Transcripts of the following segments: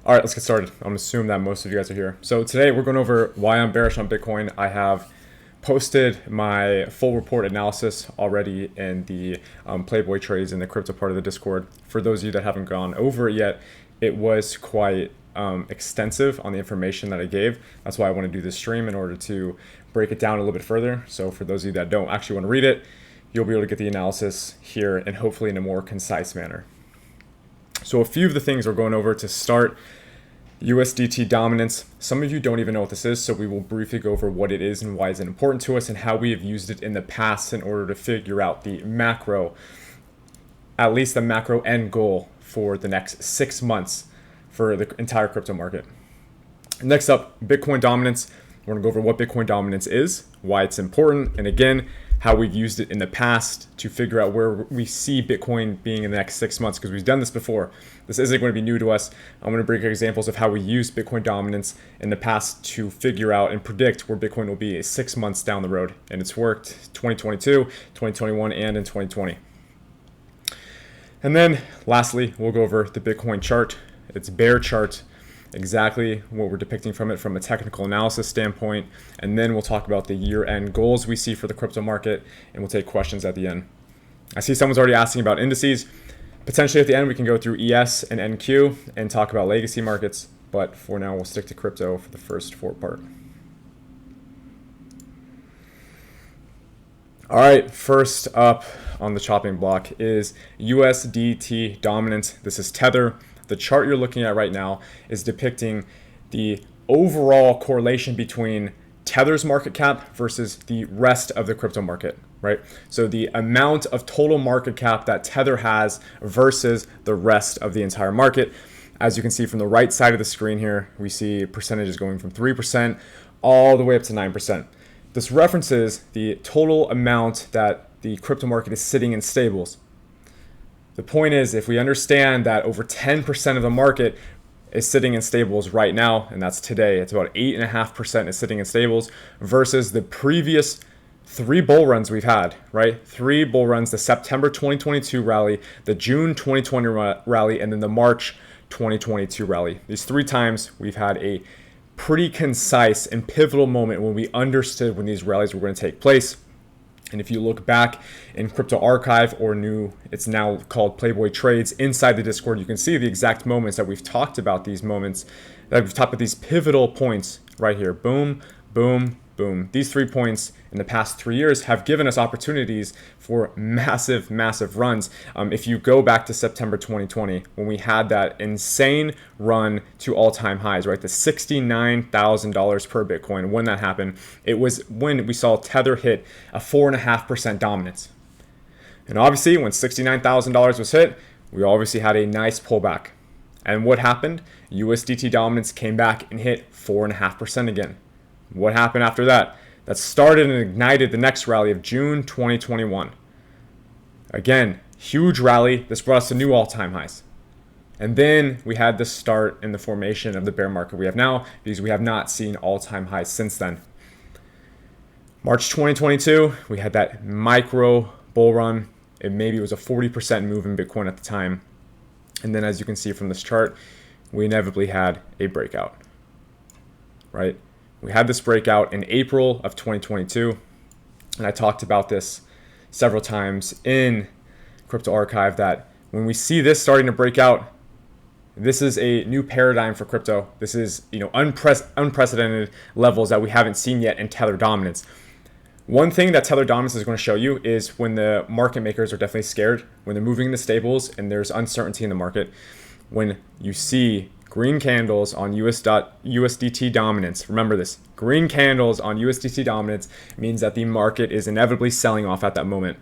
All right, let's get started. I'm gonna assume that most of you guys are here. So today we're going over why I'm bearish on Bitcoin. I have posted my full report analysis already in the Playboy trades in the crypto part of the Discord. For those of you that haven't gone over it yet, it was quite extensive on the information that I gave. That's why I want to do this stream in order to break it down a little bit further. So for those of you that don't actually want to read it, you'll be able to get the analysis here and hopefully in a more concise manner. So a few of the things we're going over to start: USDT dominance. Some of you don't even know what this is, so we will briefly go over what it is and why it's important to us and how we have used it in the past in order to figure out the macro, at least the macro end goal for the next 6 months for the entire crypto market. Next up, Bitcoin dominance. We're going to go over what Bitcoin dominance is, why it's important, and again, how we've used it in the past to figure out where we see Bitcoin being in the next 6 months, because we've done this before. This isn't going to be new to us. I'm going to bring examples of how we used Bitcoin dominance in the past to figure out and predict where Bitcoin will be 6 months down the road. And it's worked 2022, 2021, and in 2020. And then lastly, we'll go over the Bitcoin chart. It's bear chart, exactly what we're depicting from it from a technical analysis standpoint. And then we'll talk about the year-end goals we see for the crypto market, and we'll take questions at the end. I see someone's already asking about indices. Potentially at the end, we can go through ES and NQ and talk about legacy markets. But for now, we'll stick to crypto for the first part. All right, first up on the chopping block is USDT dominance. This is Tether. The chart you're looking at right now is depicting the overall correlation between Tether's market cap versus the rest of the crypto market, right? So the amount of total market cap that Tether has versus the rest of the entire market. As you can see from the right side of the screen here, we see percentages going from 3% all the way up to 9%. This references the total amount that the crypto market is sitting in stables. The point is, if we understand that over 10% of the market is sitting in stables right now, and that's today, it's about 8.5% is sitting in stables versus the previous 3 bull runs we've had, right? 3 bull runs: the September 2022 rally, the June 2020 rally, and then the March 2022 rally. These 3 times we've had a pretty concise and pivotal moment when we understood when these rallies were going to take place. And if you look back in Crypto Archive, or it's now called Playboy Trades, inside the Discord, you can see the exact moments that we've talked about, these moments, that we've talked about these pivotal points right here. Boom, boom, boom. These 3 points in the past 3 years have given us opportunities for massive, massive runs. If you go back to September 2020, when we had that insane run to all-time highs, right? The $69,000 per Bitcoin. When that happened, it was when we saw Tether hit a 4.5% dominance. And obviously, when $69,000 was hit, we obviously had a nice pullback. And what happened? USDT dominance came back and hit 4.5% again. What happened after that? That started and ignited the next rally of June 2021. Again, huge rally. This brought us to new all-time highs. And then we had the start in the formation of the bear market we have now, because we have not seen all-time highs since then. March 2022, we had that micro bull run. Maybe it was a 40% move in Bitcoin at the time. And then as you can see from this chart, we inevitably had a breakout, right? We had this breakout in April of 2022, and I talked about this several times in Crypto Archive, that when we see this starting to break out, this is a new paradigm for crypto. This is, unprecedented levels that we haven't seen yet in Tether dominance. One thing that Tether dominance is going to show you is when the market makers are definitely scared, when they're moving the stables and there's uncertainty in the market, when you see green candles on USDT dominance. Remember this, green candles on USDT dominance means that the market is inevitably selling off at that moment.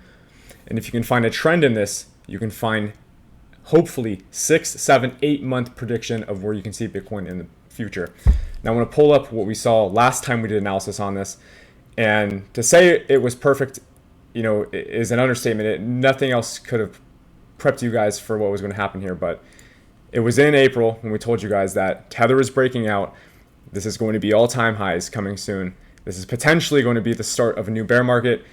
And if you can find a trend in this, you can find hopefully 6, 7, 8 month prediction of where you can see Bitcoin in the future. Now I want to pull up what we saw last time we did analysis on this. And to say it was perfect, is an understatement. Nothing else could have prepped you guys for what was going to happen here, but it was in April when we told you guys that Tether is breaking out. This is going to be all-time highs coming soon. This is potentially going to be the start of a new bear market.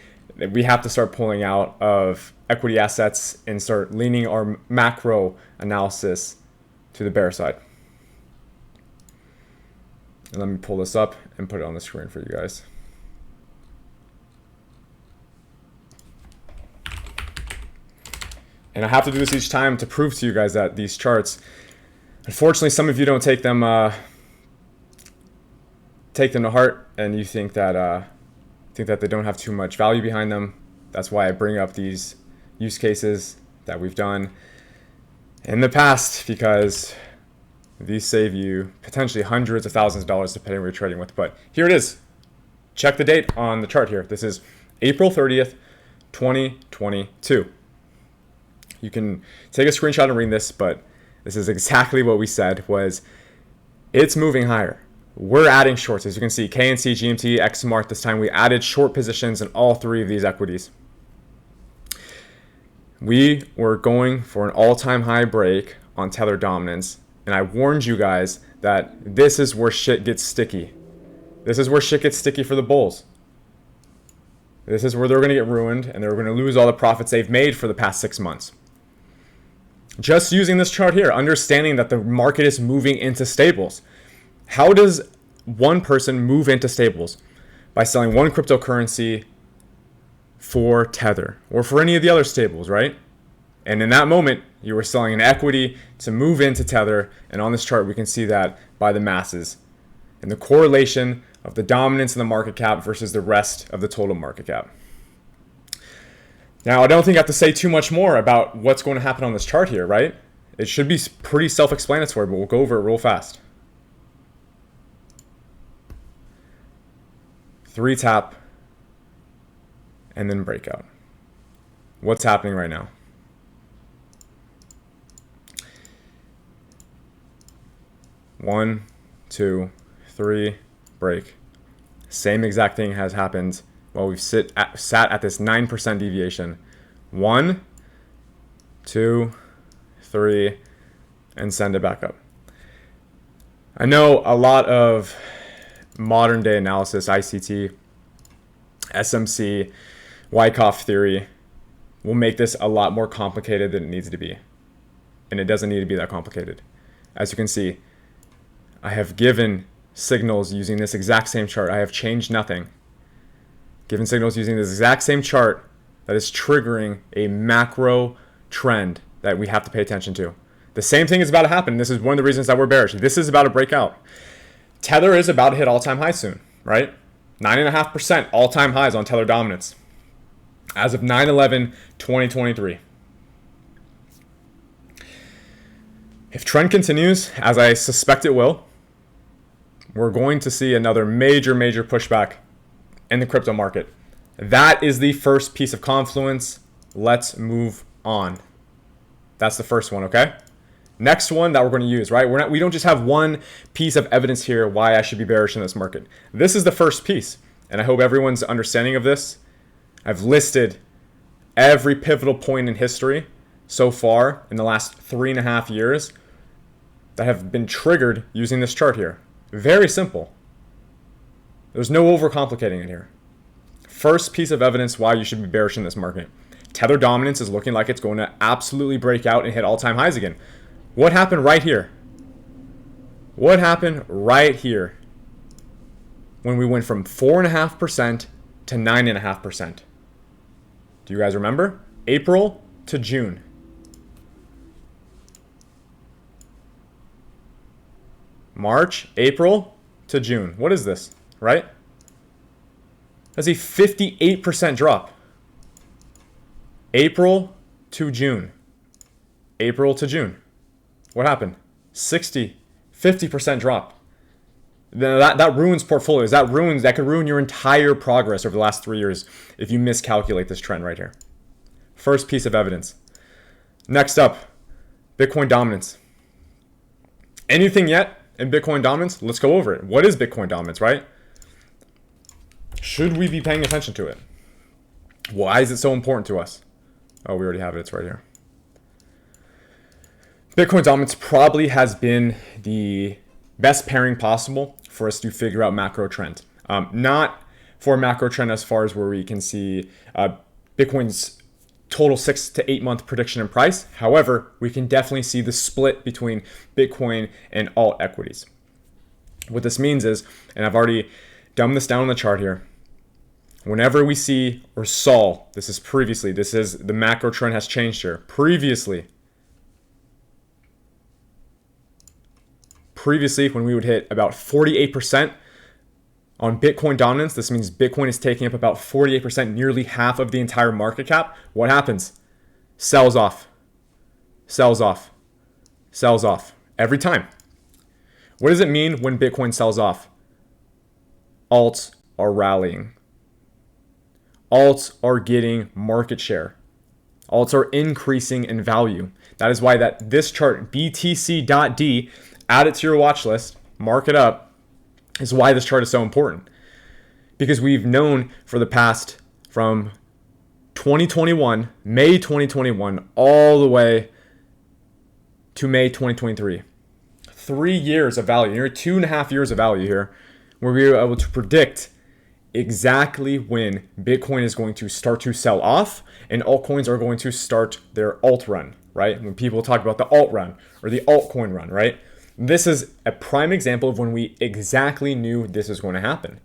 We have to start pulling out of equity assets and start leaning our macro analysis to the bear side. And let me pull this up and put it on the screen for you guys. And I have to do this each time to prove to you guys that these charts, unfortunately, some of you don't take them to heart, and you think that they don't have too much value behind them. That's why I bring up these use cases that we've done in the past, because these save you potentially hundreds of thousands of dollars depending on what you're trading with. But here it is. Check the date on the chart here. This is April 30th, 2022. You can take a screenshot and read this, but this is exactly what we said was it's moving higher. We're adding shorts. As you can see, KNC, GMT, XMART, this time we added short positions in all three of these equities. We were going for an all-time high break on Tether dominance, and I warned you guys that this is where shit gets sticky. This is where shit gets sticky for the bulls. This is where they're going to get ruined, and they're going to lose all the profits they've made for the past 6 months. Just using this chart here, understanding that the market is moving into stables. How does one person move into stables? By selling one cryptocurrency for Tether or for any of the other stables, right? And in that moment, you were selling an equity to move into Tether. And on this chart, we can see that by the masses and the correlation of the dominance in the market cap versus the rest of the total market cap. Now, I don't think I have to say too much more about what's going to happen on this chart here, right? It should be pretty self-explanatory, but we'll go over it real fast. 3 tap, and then breakout. What's happening right now? One, 2, 3, break. Same exact thing has happened while we've sat at this 9% deviation. 1, 2, 3, and send it back up. I know a lot of modern day analysis, ICT, SMC, Wyckoff theory will make this a lot more complicated than it needs to be. And it doesn't need to be that complicated. As you can see, I have given signals using this exact same chart. I have changed nothing. Given signals using this exact same chart that is triggering a macro trend that we have to pay attention to. The same thing is about to happen. This is one of the reasons that we're bearish. This is about to break out. Tether is about to hit all-time highs soon, right? 9.5% all-time highs on Tether dominance as of 9/11/2023. If trend continues, as I suspect it will, we're going to see another major pushback in the crypto market. That is the first piece of confluence. Let's move on. That's the first one, okay? Next one that we're going to use, right? We don't just have one piece of evidence here why I should be bearish in this market. This is the first piece, and I hope everyone's understanding of this. I've listed every pivotal point in history so far in the last 3.5 years that have been triggered using this chart here. Very simple. There's no overcomplicating it here. First piece of evidence why you should be bearish in this market. Tether dominance is looking like it's going to absolutely break out and hit all-time highs again. What happened right here? What happened right here when we went from 4.5% to 9.5%? Do you guys remember? April to June. March, April to June. What is this, right? That's a 58% drop. April to June. April to June. What happened? 50% drop. That ruins portfolios. That could ruin your entire progress over the last 3 years if you miscalculate this trend right here. First piece of evidence. Next up, Bitcoin dominance. Anything yet in Bitcoin dominance? Let's go over it. What is Bitcoin dominance, right? Should we be paying attention to it? Why is it so important to us? Oh, we already have it. It's right here. Bitcoin dominance probably has been the best pairing possible for us to figure out macro trend. Not for a macro trend as far as where we can see Bitcoin's total 6 to 8 month prediction and price. However, we can definitely see the split between Bitcoin and alt equities. What this means is, and I've already dumbed this down on the chart here, whenever we see or saw, this is the macro trend has changed here. Previously, when we would hit about 48% on Bitcoin dominance, this means Bitcoin is taking up about 48%, nearly half of the entire market cap. What happens? Sells off. Sells off. Sells off. Every time. What does it mean when Bitcoin sells off? Alts are rallying. Alts are getting market share. Alts are increasing in value. That is why this chart, BTC.D, add it to your watch list, mark it up, is why this chart is so important. Because we've known for the past, from 2021, May 2021, all the way to May 2023. 3 years of value, nearly 2.5 years of value here, where we were able to predict exactly when Bitcoin is going to start to sell off and altcoins are going to start their alt run, right? When people talk about the alt run or the altcoin run, right? This is a prime example of when we exactly knew this was going to happen.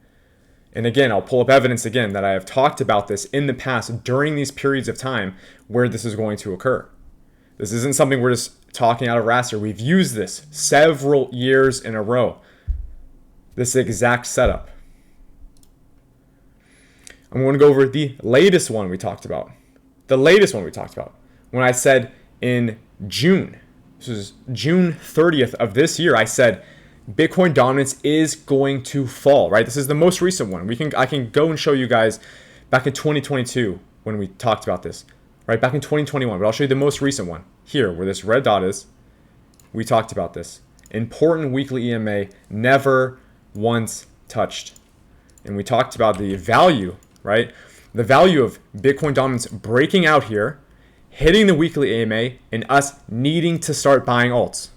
And again, I'll pull up evidence again that I have talked about this in the past during these periods of time where this is going to occur. This isn't something we're just talking out of raster. We've used this several years in a row. This exact setup. I'm going to go over the latest one we talked about. The latest one we talked about. When I said in June, this is June 30th of this year, I said Bitcoin dominance is going to fall, right? This is the most recent one. I can go and show you guys back in 2022 when we talked about this, right? Back in 2021, but I'll show you the most recent one. Here, where this red dot is, we talked about this. Important weekly EMA, never once touched. And we talked about the value, right? The value of Bitcoin dominance breaking out here, hitting the weekly EMA, and us needing to start buying alts.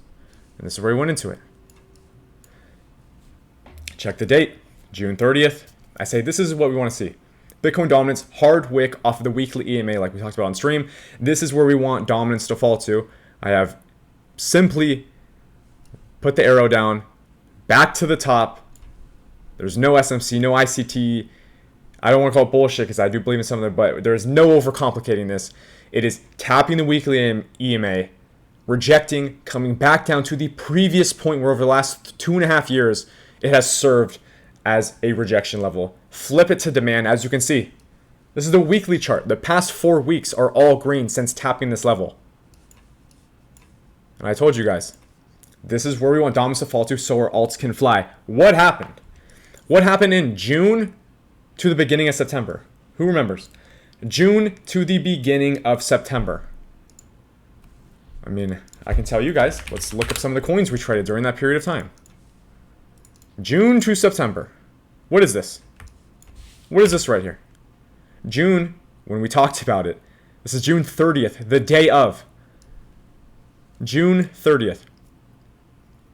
And this is where we went into it. Check the date, June 30th. I say this is what we want to see. Bitcoin dominance, hard wick off of the weekly EMA like we talked about on stream. This is where we want dominance to fall to. I have simply put the arrow down, back to the top. There's no SMC, no ICT. I don't want to call it bullshit because I do believe in some of them, but there's no overcomplicating this. It is tapping the weekly EMA, rejecting, coming back down to the previous point where over the last 2.5 years, it has served as a rejection level. Flip it to demand, as you can see. This is the weekly chart. The past 4 weeks are all green since tapping this level. And I told you guys, this is where we want dominance to fall to so our alts can fly. What happened? What happened in June to the beginning of September? Who remembers? June to the beginning of September. I mean, I can tell you guys. Let's look up some of the coins we traded during that period of time. June to September. What is this? What is this right here? June, when we talked about it, this is June 30th, the day of. June 30th.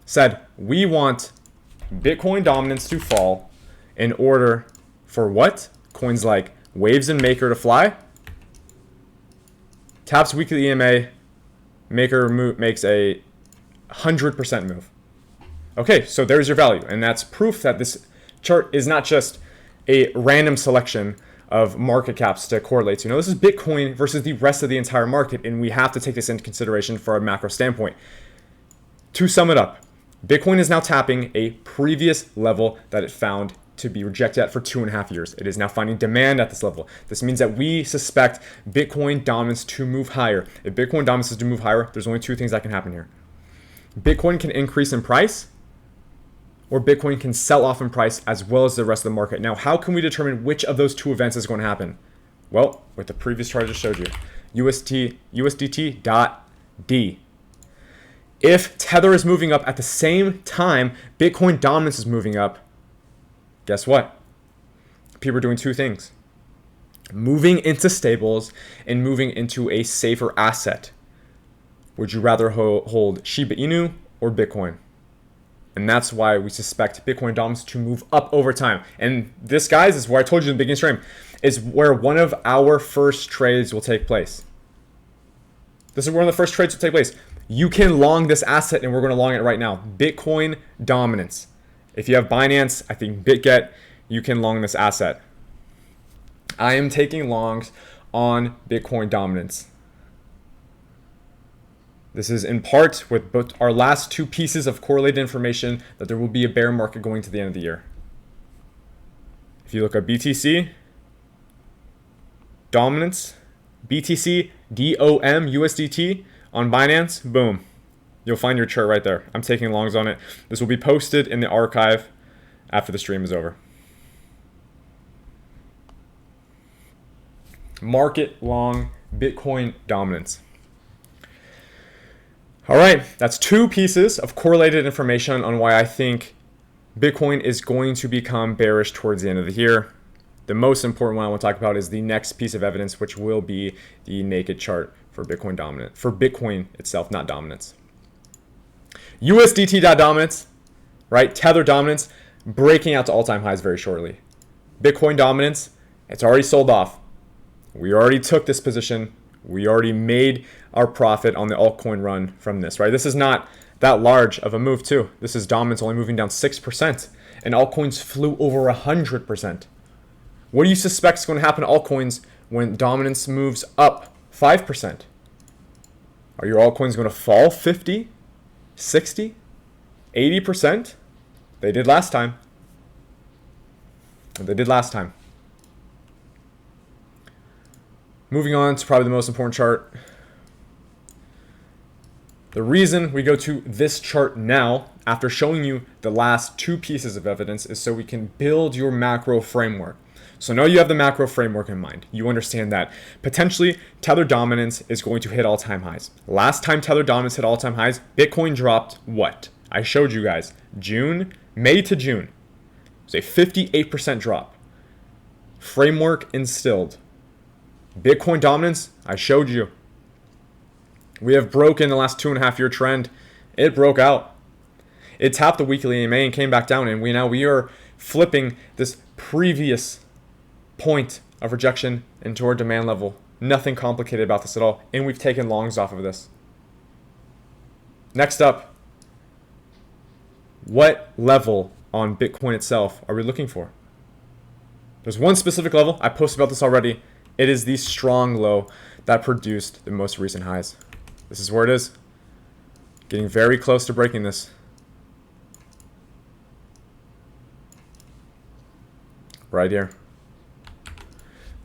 Said, we want Bitcoin dominance to fall in order for what? Coins like Waves and Maker to fly. Taps weekly EMA. Maker makes a 100% move. Okay, so there's your value. And that's proof that this chart is not just a random selection of market caps to correlate to. No, this is Bitcoin versus the rest of the entire market, and we have to take this into consideration for a macro standpoint. To sum it up, Bitcoin is now tapping a previous level that it found to be rejected at for 2.5 years. It is now finding demand at this level. This means that we suspect Bitcoin dominance to move higher. If Bitcoin dominance is to move higher, there's only 2 things that can happen here. Bitcoin can increase in price, or Bitcoin can sell off in price as well as the rest of the market. Now, how can we determine which of those 2 events is going to happen? Well, with the previous chart I just showed you, USDT.D. If Tether is moving up at the same time Bitcoin dominance is moving up, guess what? People are doing 2 things. Moving into stables and moving into a safer asset. Would you rather hold Shiba Inu or Bitcoin? And that's why we suspect Bitcoin dominance to move up over time. And this, guys, is where I told you in the beginning stream, is where one of our first trades will take place. This is where one of the first trades will take place. You can long this asset, and we're going to long it right now. Bitcoin dominance. If you have Binance, I think BitGet, you can long this asset. I am taking longs on Bitcoin dominance. This is in part with both our last two pieces of correlated information that there will be a bear market going to the end of the year. If you look at BTC, dominance, BTC, DOM, USDT on Binance, boom. You'll find your chart right there. I'm taking longs on it. This will be posted in the archive after the stream is over. Market long Bitcoin dominance. All right, that's two pieces of correlated information on why I think Bitcoin is going to become bearish towards the end of the year. The most important one I want to talk about is the next piece of evidence, which will be the naked chart for Bitcoin dominance, for Bitcoin itself, not dominance. USDT dominance, right? Tether dominance, breaking out to all-time highs very shortly. Bitcoin dominance, it's already sold off. We already took this position. We already made our profit on the altcoin run from this, right? This is not that large of a move too. This is dominance only moving down 6%, and altcoins flew over 100%. What do you suspect is going to happen to altcoins when dominance moves up 5%? Are your altcoins going to fall 50, 60, 80%? They did last time. They did last time. Moving on to probably the most important chart. The reason we go to this chart now, after showing you the last two pieces of evidence, is so we can build your macro framework. So now you have the macro framework in mind. You understand that potentially Tether dominance is going to hit all-time highs. Last time Tether dominance hit all-time highs, Bitcoin dropped what? I showed you guys. May to June. It was a 58% drop. Framework instilled. Bitcoin dominance, I showed you. We have broken the last 2.5 year trend. It broke out. It tapped the weekly EMA and came back down, and we are flipping this previous point of rejection into our demand level. Nothing complicated about this at all, and we've taken longs off of this. Next up, what level on Bitcoin itself are we looking for? There's one specific level. I posted about this already. It is the strong low that produced the most recent highs. This is where it is. Getting very close to breaking this. Right here.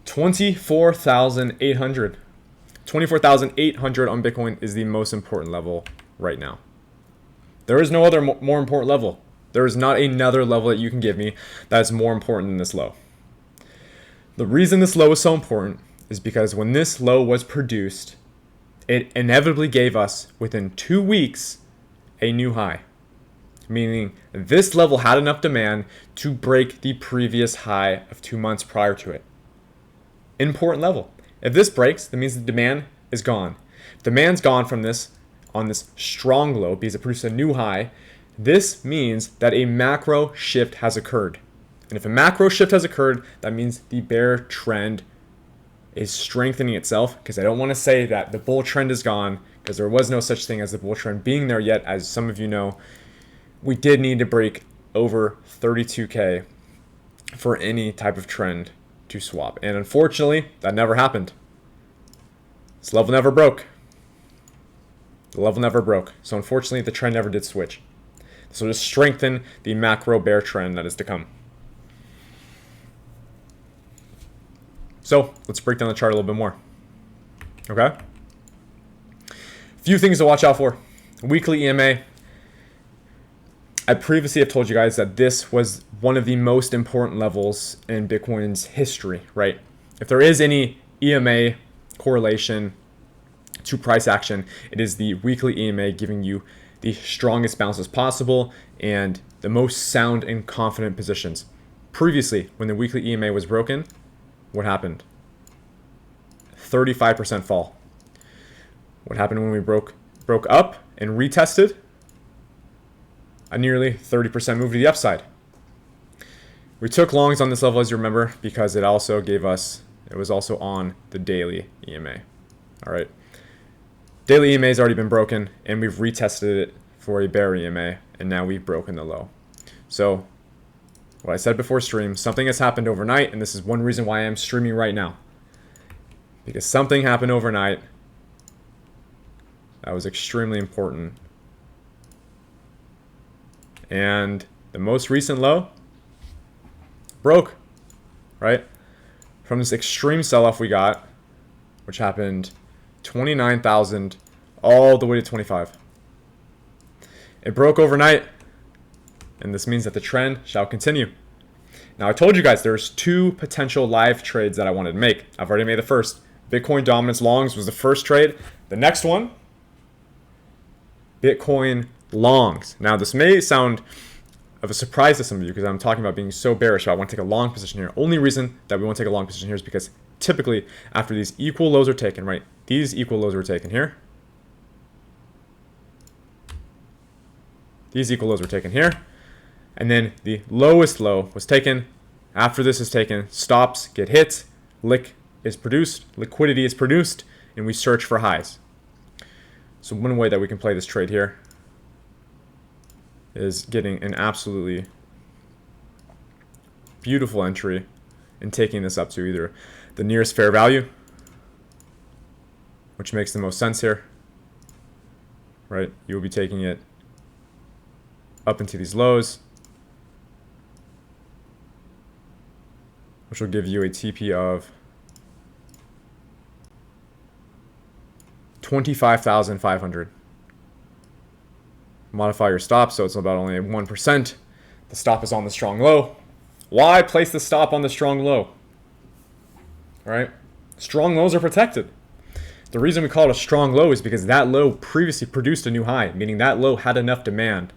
24,800. 24,800 on Bitcoin is the most important level right now. There is no other more important level. There is not another level that you can give me that is more important than this low. The reason this low is so important is because when this low was produced, it inevitably gave us, within 2 weeks, a new high. Meaning this level had enough demand to break the previous high of 2 months prior to it. Important level. If this breaks, that means the demand is gone. If demand's gone from this on this strong low because it produced a new high. This means that a macro shift has occurred. And if a macro shift has occurred, that means the bear trend is strengthening itself, because I don't want to say that the bull trend is gone, because there was no such thing as the bull trend being there yet. As some of you know, we did need to break over 32K for any type of trend to swap. And unfortunately, that never happened. This level never broke. The level never broke. So unfortunately, the trend never did switch. So just strengthen the macro bear trend that is to come. So let's break down the chart a little bit more. Okay? Few things to watch out for. Weekly EMA. I previously have told you guys that this was one of the most important levels in Bitcoin's history, right? If there is any EMA correlation to price action, it is the weekly EMA giving you the strongest bounces possible and the most sound and confident positions. Previously, when the weekly EMA was broken, what happened? 35% fall. What happened when we broke up and retested? A nearly 30% move to the upside. We took longs on this level, as you remember, because it also gave us, it was also on the daily EMA. All right. Daily EMA has already been broken, and we've retested it for a bear EMA, and now we've broken the low. So what I said before stream, something has happened overnight, and this is one reason why I'm streaming right now. Because something happened overnight that was extremely important. And the most recent low broke, right? From this extreme sell-off we got, which happened 29,000 all the way to 25. It broke overnight, and this means that the trend shall continue. Now, I told you guys there's two potential live trades that I wanted to make. I've already made the first. Bitcoin dominance longs was the first trade. The next one, Bitcoin longs. Now, this may sound of a surprise to some of you because I'm talking about being so bearish. So I want to take a long position here. Only reason that we want to take a long position here is because typically after these equal lows are taken, right? These equal lows were taken here. These equal lows were taken here. And then the lowest low was taken. After this is taken, stops get hit, liquidity is produced, and we search for highs. So one way that we can play this trade here is getting an absolutely beautiful entry and taking this up to either the nearest fair value, which makes the most sense here, right? You'll be taking it up into these lows, which will give you a TP of 25,500. Modify your stop so it's about only 1%. The stop is on the strong low. Why place the stop on the strong low? All right? Strong lows are protected. The reason we call it a strong low is because that low previously produced a new high, meaning that low had enough demand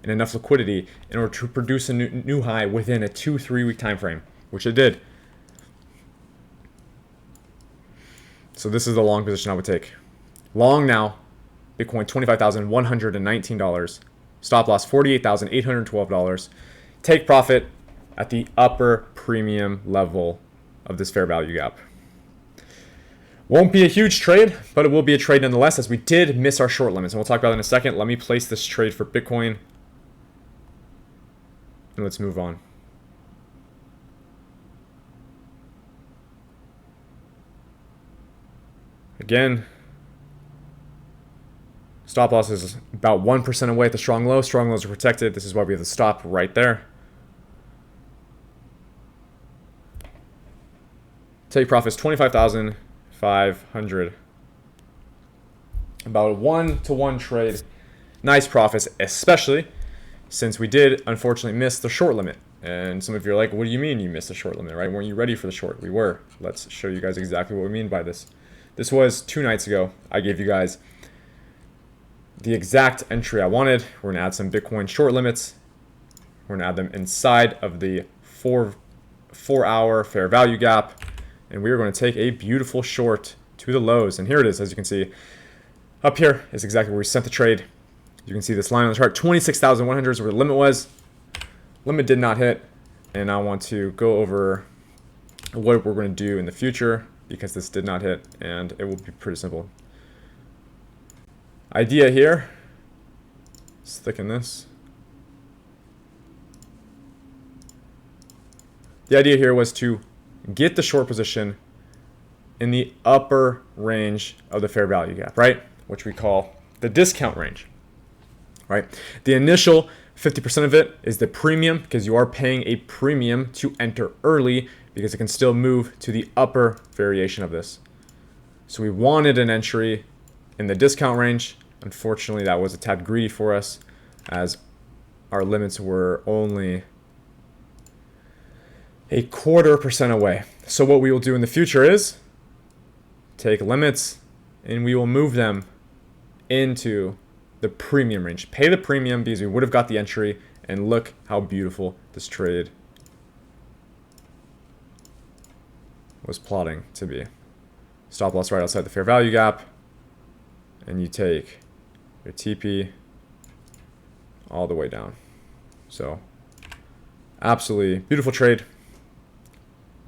and enough liquidity in order to produce a new high within a 2-3 week time frame, which it did. So this is the long position I would take. Long now, Bitcoin $25,119. Stop loss $48,812. Take profit at the upper premium level of this fair value gap. Won't be a huge trade, but it will be a trade nonetheless, as we did miss our short limits. And we'll talk about that in a second. Let me place this trade for Bitcoin. And let's move on. Again, stop loss is about 1% away at the strong low. Strong lows are protected. This is why we have the stop right there. Take profits 25,500. About a 1-to-1 trade. Nice profits, especially since we did unfortunately miss the short limit. And some of you are like, what do you mean you missed the short limit, right? Weren't you ready for the short? We were. Let's show you guys exactly what we mean by this. This was 2 nights ago. I gave you guys the exact entry I wanted. We're going to add some Bitcoin short limits. We're going to add them inside of the 4-hour fair value gap. And we are going to take a beautiful short to the lows. And here it is, as you can see. Up here is exactly where we sent the trade. You can see this line on the chart. 26,100 is where the limit was. Limit did not hit. And I want to go over what we're going to do in the future, because this did not hit, and it will be pretty simple. Idea here, let's thicken this. The idea here was to get the short position in the upper range of the fair value gap, right? Which we call the discount range, right? The initial 50% of it is the premium, because you are paying a premium to enter early, because it can still move to the upper variation of this. So we wanted an entry in the discount range. Unfortunately, that was a tad greedy for us, as our limits were only a 0.25% away. So what we will do in the future is take limits and we will move them into the premium range. Pay the premium because we would have got the entry, and look how beautiful this trade was plotting to be. Stop loss right outside the fair value gap, and you take your TP all the way down. So absolutely beautiful trade.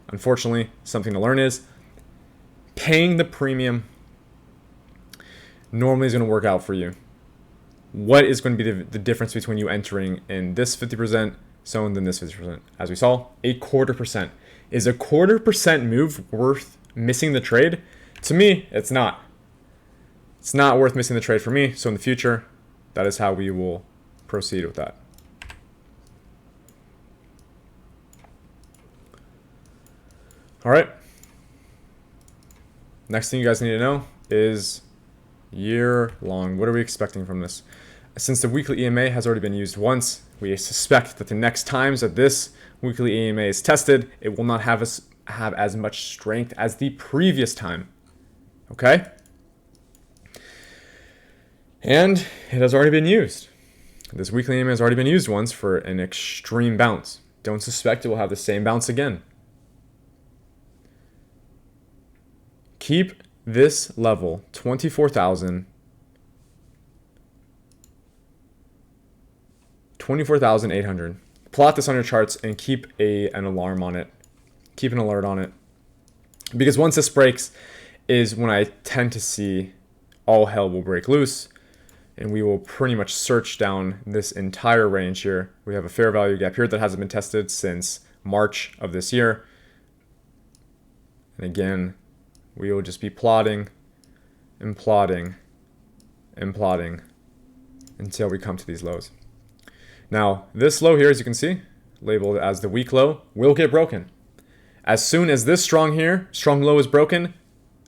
Unfortunately, something to learn is paying the premium normally is going to work out for you. what is going to be the difference between you entering in this 50% zone than this 50%? As we saw, 1/4%. Is a 1/4% move worth missing the trade? To me, it's not. It's not worth missing the trade for me. So in the future, that is how we will proceed with that. All right. Next thing you guys need to know is year long. What are we expecting from this? Since the weekly EMA has already been used once, we suspect that the next times that this weekly EMA is tested, it will not have as much strength as the previous time. Okay? And it has already been used. This weekly EMA has already been used once for an extreme bounce. Don't suspect it will have the same bounce again. Keep this level, 24,000, 24,800. Plot this on your charts and keep an alarm on it. Keep an alert on it. Because once this breaks is when I tend to see all hell will break loose. And we will pretty much search down this entire range here. We have a fair value gap here that hasn't been tested since March of this year. And again, we will just be plotting and plotting and plotting until we come to these lows. Now, this low here, as you can see, labeled as the weak low, will get broken. As soon as this strong low is broken,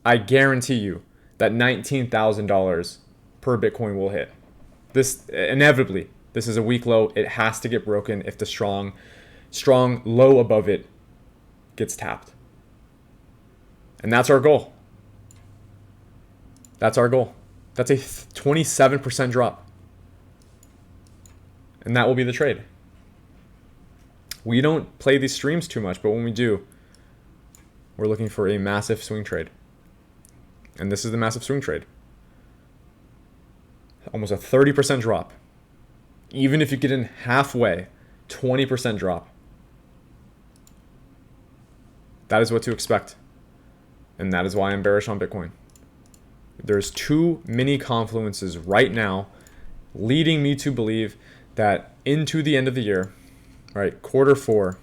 I guarantee you that $19,000 per Bitcoin will hit. This inevitably, this is a weak low. It has to get broken if the strong low above it gets tapped. And that's our goal. That's our goal. That's a 27% drop. And that will be the trade. We don't play these streams too much, but when we do, we're looking for a massive swing trade. And this is the massive swing trade. Almost a 30% drop. Even if you get in halfway, 20% drop. That is what to expect. And that is why I'm bearish on Bitcoin. There's too many confluences right now leading me to believe that into the end of the year, right, Q4,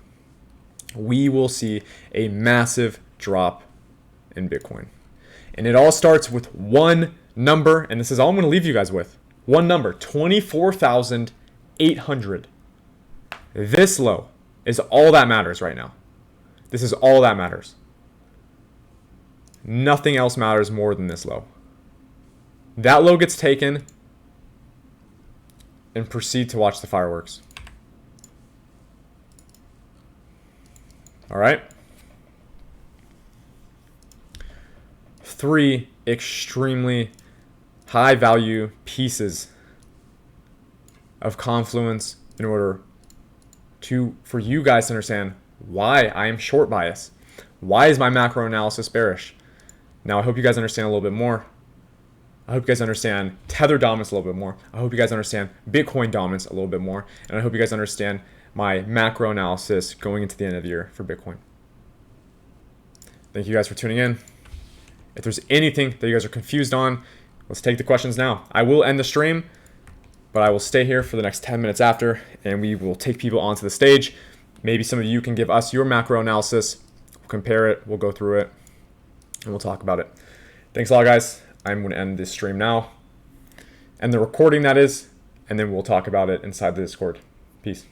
we will see a massive drop in Bitcoin. And it all starts with one number, and this is all I'm going to leave you guys with. One number, 24,800. This low is all that matters right now. This is all that matters. Nothing else matters more than this low. That low gets taken, and proceed to watch the fireworks. All right. 3 extremely high value pieces of confluence in order for you guys to understand why I am short bias. Why is my macro analysis bearish? Now, I hope you guys understand a little bit more. I hope you guys understand Tether dominance a little bit more. I hope you guys understand Bitcoin dominance a little bit more. And I hope you guys understand my macro analysis going into the end of the year for Bitcoin. Thank you guys for tuning in. If there's anything that you guys are confused on, let's take the questions now. I will end the stream, but I will stay here for the next 10 minutes after, and we will take people onto the stage. Maybe some of you can give us your macro analysis. We'll compare it. We'll go through it, and we'll talk about it. Thanks a lot, guys. I'm going to end this stream now, and the recording that is, and then we'll talk about it inside the Discord. Peace.